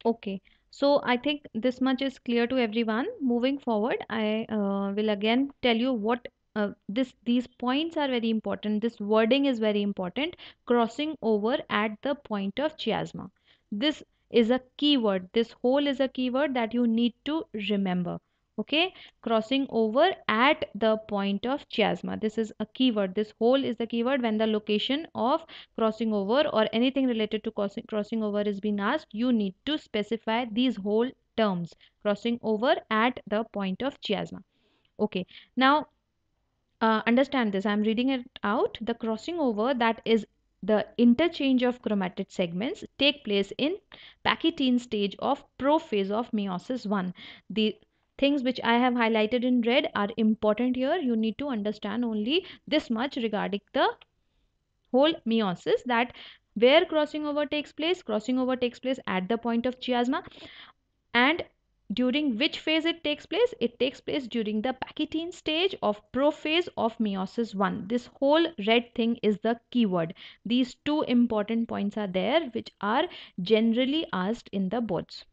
Okay, so I think this much is clear to everyone. Moving forward, I will again tell you what these points are very important. This wording is very important. Crossing over at the point of chiasma. This is a keyword. This whole is a keyword that you need to remember. Okay, crossing over at the point of chiasma. This is a keyword. This whole is the keyword when the location of crossing over or anything related to crossing over is being asked, you need to specify these whole terms. Crossing over at the point of chiasma. Okay, now understand this. I'm reading it out. The crossing over, that is the interchange of chromatid segments, take place in Pachytene stage of prophase of meiosis 1. The things which I have highlighted in red are important here. You need to understand only this much regarding the whole meiosis, that where crossing over takes place at the point of chiasma, and during which phase it takes place. It takes place during the Pachytene stage of prophase of meiosis 1. This whole red thing is the keyword. These two important points are there which are generally asked in the boards.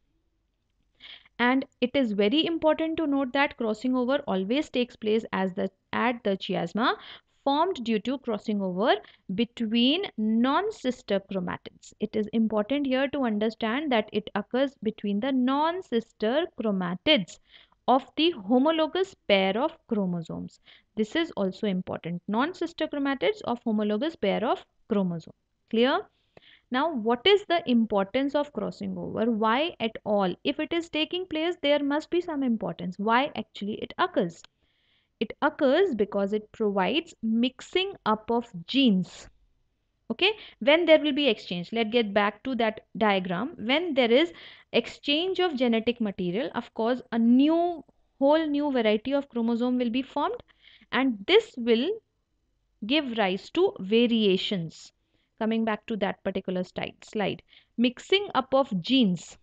And it is very important to note that crossing over always takes place at the chiasma formed due to crossing over between non-sister chromatids. It is important here to understand that it occurs between the non-sister chromatids of the homologous pair of chromosomes. This is also important. Non-sister chromatids of homologous pair of chromosomes. Clear? Now, what is the importance of crossing over? Why at all? If it is taking place, there must be some importance. Why actually it occurs? It occurs because it provides mixing up of genes. Okay, when there will be exchange, let's get back to that diagram. When there is exchange of genetic material, of course, a whole new variety of chromosome will be formed, and this will give rise to variations. Coming back to that particular slide, mixing up of genes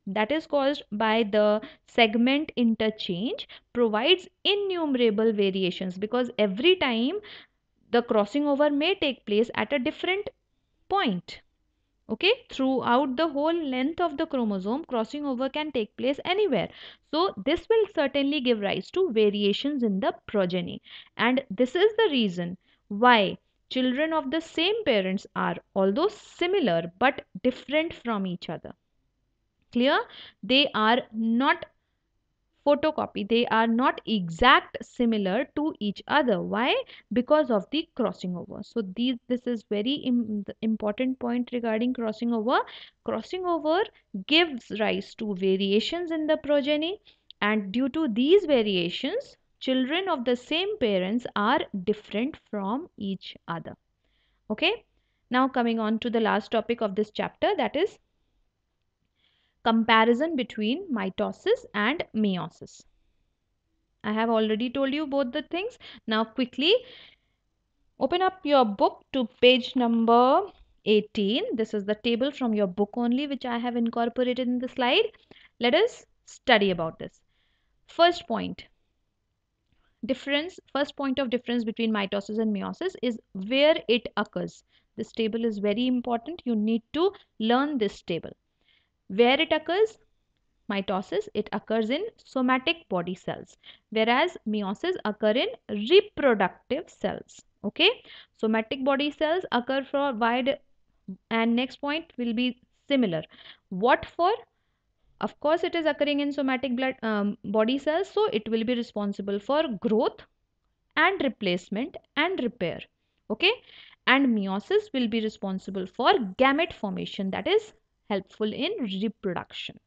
that is caused by the segment interchange provides innumerable variations, because every time the crossing over may take place at a different point. Okay, throughout the whole length of the chromosome, crossing over can take place anywhere. So this will certainly give rise to variations in the progeny, and this is the reason why children of the same parents are although similar but different from each other. Clear? They are not photocopy, they are not exact similar to each other. Why? Because of the crossing over. So this is very important point regarding crossing over. Crossing over gives rise to variations in the progeny, and due to these variations, children of the same parents are different from each other. Okay, now coming on to the last topic of this chapter, that is comparison between mitosis and meiosis. I have already told you both the things. Now quickly open up your book to page number 18. This is the table from your book only which I have incorporated in the slide. Let us study about this. First point first point of difference between mitosis and meiosis is where it occurs. This table is very important. You need to learn this table. Where it occurs? Mitosis, it occurs in somatic body cells, whereas meiosis occur in reproductive cells. Okay, somatic body cells occur for wide, and next point will be similar. What for? Of course, it is occurring in somatic body cells, so it will be responsible for growth and replacement and repair. Okay, and meiosis will be responsible for gamete formation, that is helpful in reproduction.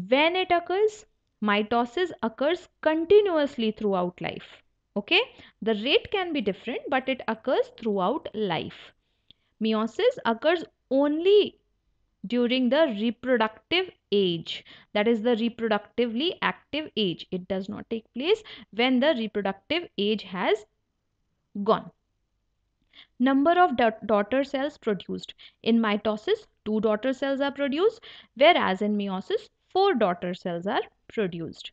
When it occurs? Mitosis occurs continuously throughout life. Okay, the rate can be different, but it occurs throughout life. Meiosis occurs only during the reproductive age, that is the reproductively active age. It does not take place when the reproductive age has gone. Number of daughter cells produced. In mitosis, 2 daughter cells are produced, whereas in meiosis, 4 daughter cells are produced.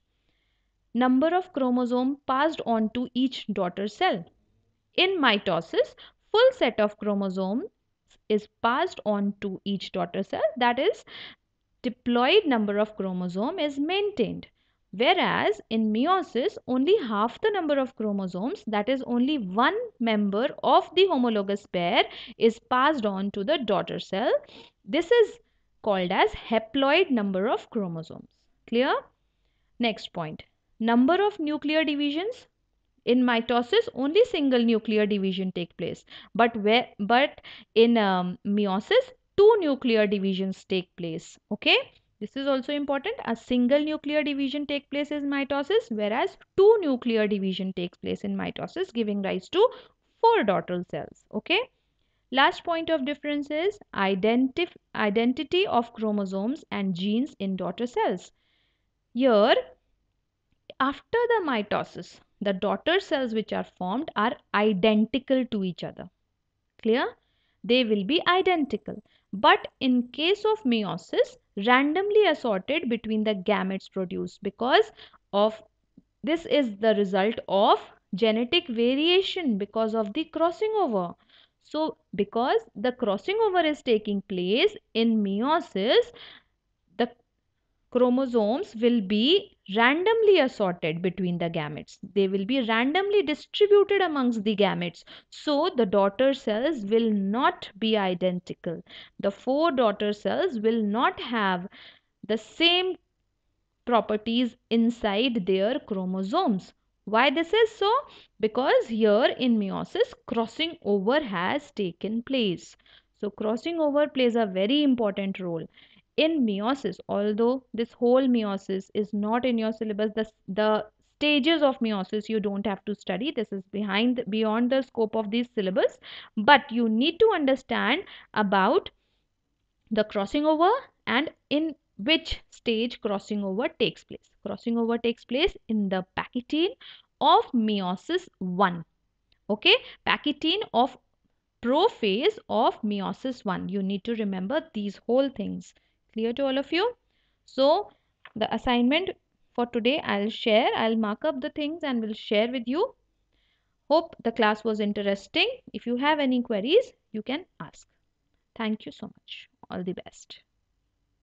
Number of chromosome passed on to each daughter cell. In mitosis, full set of chromosomes is passed on to each daughter cell, that is diploid number of chromosome is maintained. Whereas in meiosis, only half the number of chromosomes, that is only one member of the homologous pair, is passed on to the daughter cell. This is called as haploid number of chromosomes. Clear? Next point. Number of nuclear divisions. In mitosis, only single nuclear division take place. But in meiosis, two nuclear divisions take place. Okay. This is also important. A single nuclear division take place in mitosis, whereas two nuclear division takes place in mitosis, giving rise to four daughter cells. Okay. Last point of difference is identity of chromosomes and genes in daughter cells. Here, after the mitosis, the daughter cells which are formed are identical to each other. Clear? They will be identical. But in case of meiosis, randomly assorted between the gametes produced, because of this is the result of genetic variation because of the crossing over. So because the crossing over is taking place in meiosis, the chromosomes will be randomly assorted between the gametes. They will be randomly distributed amongst the gametes. So the daughter cells will not be identical. The four daughter cells will not have the same properties inside their chromosomes. Why this is so? Because here in meiosis, crossing over has taken place. So crossing over plays a very important role. In meiosis, although this whole meiosis is not in your syllabus, the stages of meiosis you don't have to study. This is beyond the scope of this syllabus. But you need to understand about the crossing over and in which stage crossing over takes place. Crossing over takes place in the Pachytene of meiosis 1. Okay, Pachytene of prophase of meiosis 1. You need to remember these whole things. Clear to all of you? So the assignment for today I'll mark up the things and will share with you. Hope the class was interesting. If you have any queries, you can ask. Thank you so much. All the best.